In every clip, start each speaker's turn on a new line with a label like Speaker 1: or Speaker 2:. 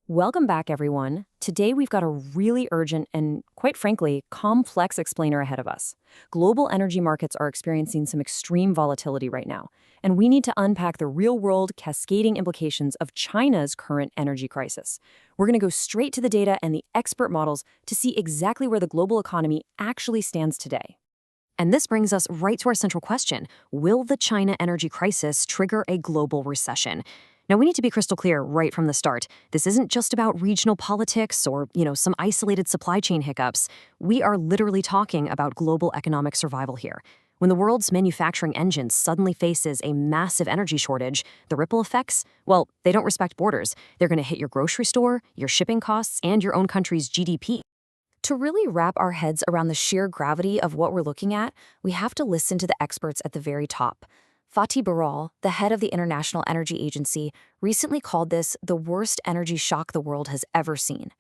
Speaker 1: Welcome back, everyone. Today we've got a really urgent and, quite frankly, complex explainer ahead of us. Global energy markets are experiencing some extreme volatility right now, and we need to unpack the real-world, cascading implications of China's current energy crisis. We're going to go straight to the data and the expert models to see exactly where the global economy actually stands today. And this brings us right to our central question. Will the China energy crisis trigger a global recession? Now, we need to be crystal clear right from the start. This isn't just about regional politics or, some isolated supply chain hiccups. We are literally talking about global economic survival here. When the world's manufacturing engine suddenly faces a massive energy shortage, the ripple effects, well, they don't respect borders. They're going to hit your grocery store, your shipping costs, and your own country's GDP. To really wrap our heads around the sheer gravity of what we're looking at, we have to listen to the experts at the very top. Fatih Birol, the head of the International Energy Agency, recently called this the worst energy shock the world has ever seen.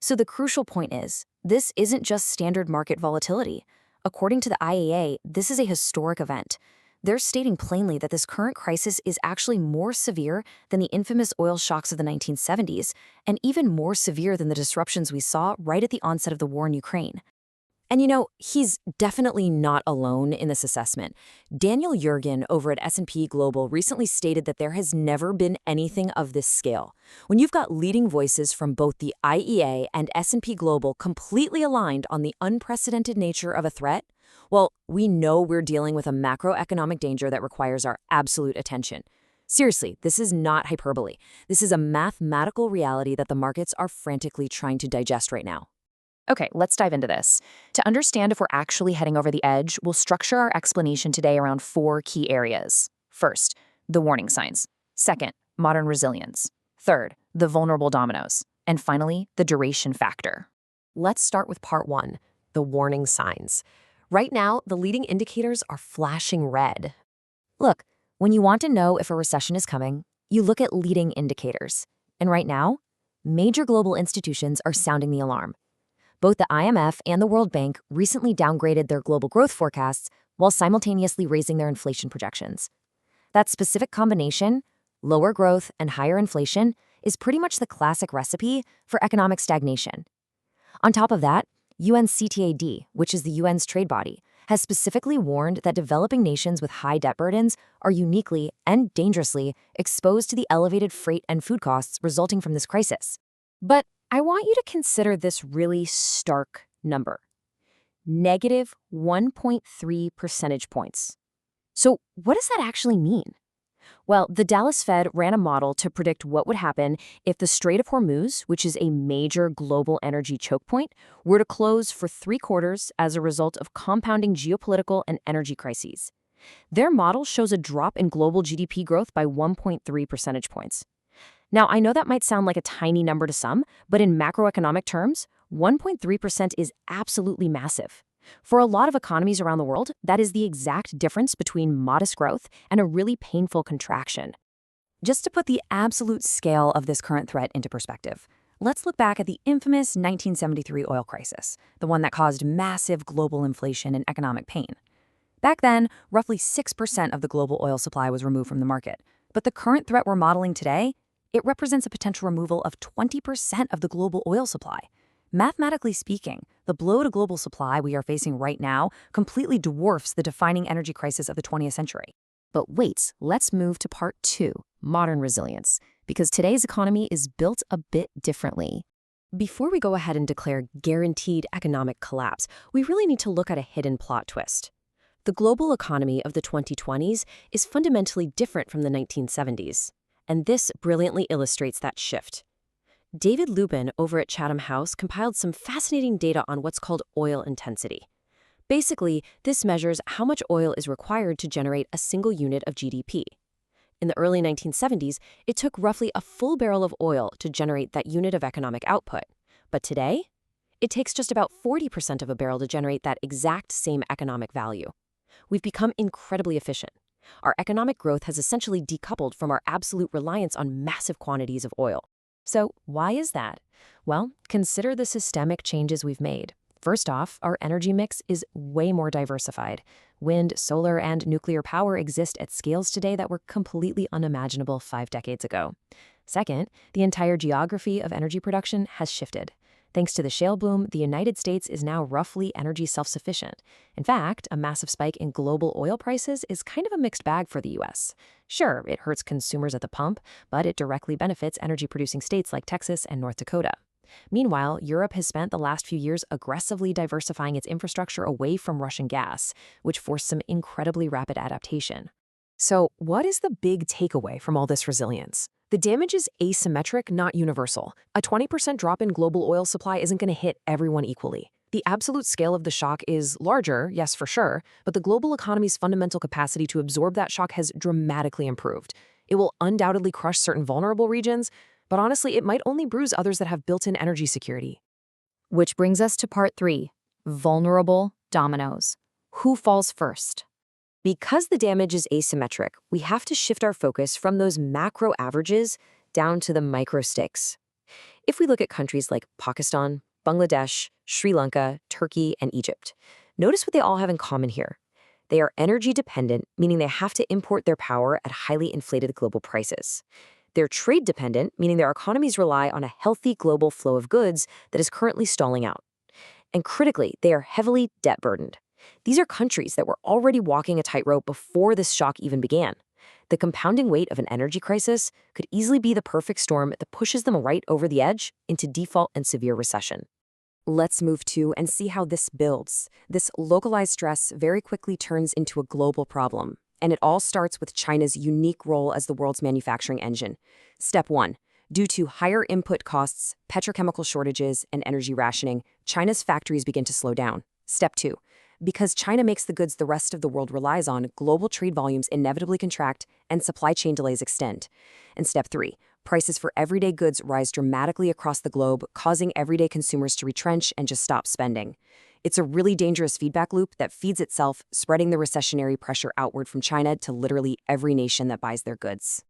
Speaker 1: So the crucial point is, this isn't just standard market volatility. According to the IEA, this is a historic event. They're stating plainly that this current crisis is actually more severe than the infamous oil shocks of the 1970s, and even more severe than the disruptions we saw right at the onset of the war in Ukraine. And he's definitely not alone in this assessment. Daniel Yergin over at S&P Global recently stated that there has never been anything of this scale. When you've got leading voices from both the IEA and S&P Global completely aligned on the unprecedented nature of a threat, well, we know we're dealing with a macroeconomic danger that requires our absolute attention. Seriously, this is not hyperbole. This is a mathematical reality that the markets are frantically trying to digest right now. Okay, let's dive into this. To understand if we're actually heading over the edge, we'll structure our explanation today around 4 key areas. First, the warning signs. Second, modern resilience. Third, the vulnerable dominoes. And finally, the duration factor.
Speaker 2: Let's start with part 1, the warning signs. Right now, the leading indicators are flashing red.
Speaker 1: Look, when you want to know if a recession is coming, you look at leading indicators. And right now, major global institutions are sounding the alarm. Both the IMF and the World Bank recently downgraded their global growth forecasts while simultaneously raising their inflation projections. That specific combination, lower growth and higher inflation, is pretty much the classic recipe for economic stagnation. On top of that, UNCTAD, which is the UN's trade body, has specifically warned that developing nations with high debt burdens are uniquely and dangerously exposed to the elevated freight and food costs resulting from this crisis. But I want you to consider this really stark number. Negative 1.3 percentage points. So what does that actually mean? Well, the Dallas Fed ran a model to predict what would happen if the Strait of Hormuz, which is a major global energy choke point, were to close for 3 quarters as a result of compounding geopolitical and energy crises. Their model shows a drop in global GDP growth by 1.3 percentage points. Now, I know that might sound like a tiny number to some, but in macroeconomic terms, 1.3% is absolutely massive. For a lot of economies around the world, that is the exact difference between modest growth and a really painful contraction. Just to put the absolute scale of this current threat into perspective, let's look back at the infamous 1973 oil crisis, the one that caused massive global inflation and economic pain. Back then, roughly 6% of the global oil supply was removed from the market. But the current threat we're modeling today, it represents a potential removal of 20% of the global oil supply. Mathematically speaking, the blow to global supply we are facing right now completely dwarfs the defining energy crisis of the 20th century. But wait, let's move to part 2, modern resilience, because today's economy is built a bit differently.
Speaker 2: Before we go ahead and declare guaranteed economic collapse, we really need to look at a hidden plot twist. The global economy of the 2020s is fundamentally different from the 1970s. And this brilliantly illustrates that shift. David Lubin over at Chatham House compiled some fascinating data on what's called oil intensity. Basically, this measures how much oil is required to generate a single unit of GDP. In the early 1970s, it took roughly a full barrel of oil to generate that unit of economic output. But today, it takes just about 40% of a barrel to generate that exact same economic value. We've become incredibly efficient. Our economic growth has essentially decoupled from our absolute reliance on massive quantities of oil. So why is that? Well, consider the systemic changes we've made. First off, our energy mix is way more diversified. Wind, solar, and nuclear power exist at scales today that were completely unimaginable 5 decades ago.
Speaker 1: Second, the entire geography of energy production has shifted. Thanks to the shale boom, the United States is now roughly energy self-sufficient. In fact, a massive spike in global oil prices is kind of a mixed bag for the U.S. Sure, it hurts consumers at the pump, but it directly benefits energy-producing states like Texas and North Dakota. Meanwhile, Europe has spent the last few years aggressively diversifying its infrastructure away from Russian gas, which forced some incredibly rapid adaptation. So, what is the big takeaway from all this resilience? The damage is asymmetric, not universal. A 20% drop in global oil supply isn't going to hit everyone equally. The absolute scale of the shock is larger, yes, for sure, but the global economy's fundamental capacity to absorb that shock has dramatically improved. It will undoubtedly crush certain vulnerable regions, but honestly, it might only bruise others that have built-in energy security. Which brings us to part 3, vulnerable dominoes. Who falls first? Because the damage is asymmetric, we have to shift our focus from those macro averages down to the micro stakes. If we look at countries like Pakistan, Bangladesh, Sri Lanka, Turkey, and Egypt, notice what they all have in common here. They are energy dependent, meaning they have to import their power at highly inflated global prices. They're trade dependent, meaning their economies rely on a healthy global flow of goods that is currently stalling out. And critically, they are heavily debt burdened. These are countries that were already walking a tightrope before this shock even began. The compounding weight of an energy crisis could easily be the perfect storm that pushes them right over the edge into default and severe recession. Let's move to and see how this builds. This localized stress very quickly turns into a global problem. And it all starts with China's unique role as the world's manufacturing engine. Step 1. Due to higher input costs, petrochemical shortages, and energy rationing, China's factories begin to slow down. Step 2. Because China makes the goods the rest of the world relies on, global trade volumes inevitably contract and supply chain delays extend. And step 3. Prices for everyday goods rise dramatically across the globe, causing everyday consumers to retrench and just stop spending. It's a really dangerous feedback loop that feeds itself, spreading the recessionary pressure outward from China to literally every nation that buys their goods.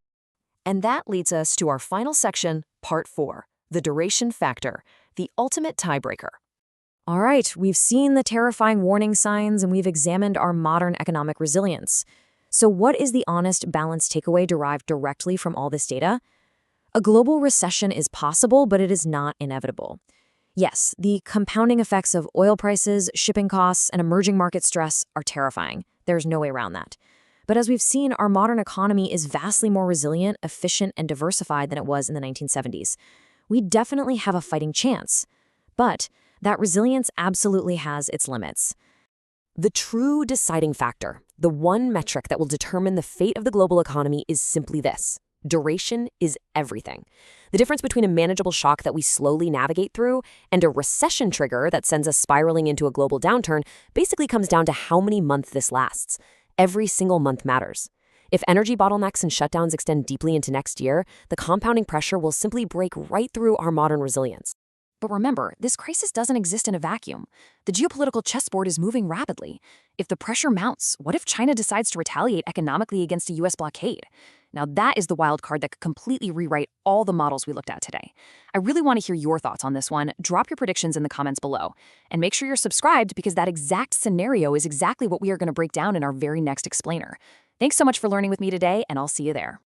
Speaker 1: And that leads us to our final section, part 4, the duration factor, the ultimate tiebreaker. All right, we've seen the terrifying warning signs and we've examined our modern economic resilience. So what is the honest, balanced takeaway derived directly from all this data? A global recession is possible, but it is not inevitable. Yes, the compounding effects of oil prices, shipping costs, and emerging market stress are terrifying. There's no way around that. But as we've seen, our modern economy is vastly more resilient, efficient, and diversified than it was in the 1970s. We definitely have a fighting chance. But that resilience absolutely has its limits. The true deciding factor, the one metric that will determine the fate of the global economy, is simply this. Duration is everything. The difference between a manageable shock that we slowly navigate through and a recession trigger that sends us spiraling into a global downturn basically comes down to how many months this lasts. Every single month matters. If energy bottlenecks and shutdowns extend deeply into next year, the compounding pressure will simply break right through our modern resilience. But remember, this crisis doesn't exist in a vacuum. The geopolitical chessboard is moving rapidly. If the pressure mounts, what if China decides to retaliate economically against a U.S. blockade? Now that is the wild card that could completely rewrite all the models we looked at today. I really want to hear your thoughts on this one. Drop your predictions in the comments below. And make sure you're subscribed because that exact scenario is exactly what we are going to break down in our very next explainer. Thanks so much for learning with me today, and I'll see you there.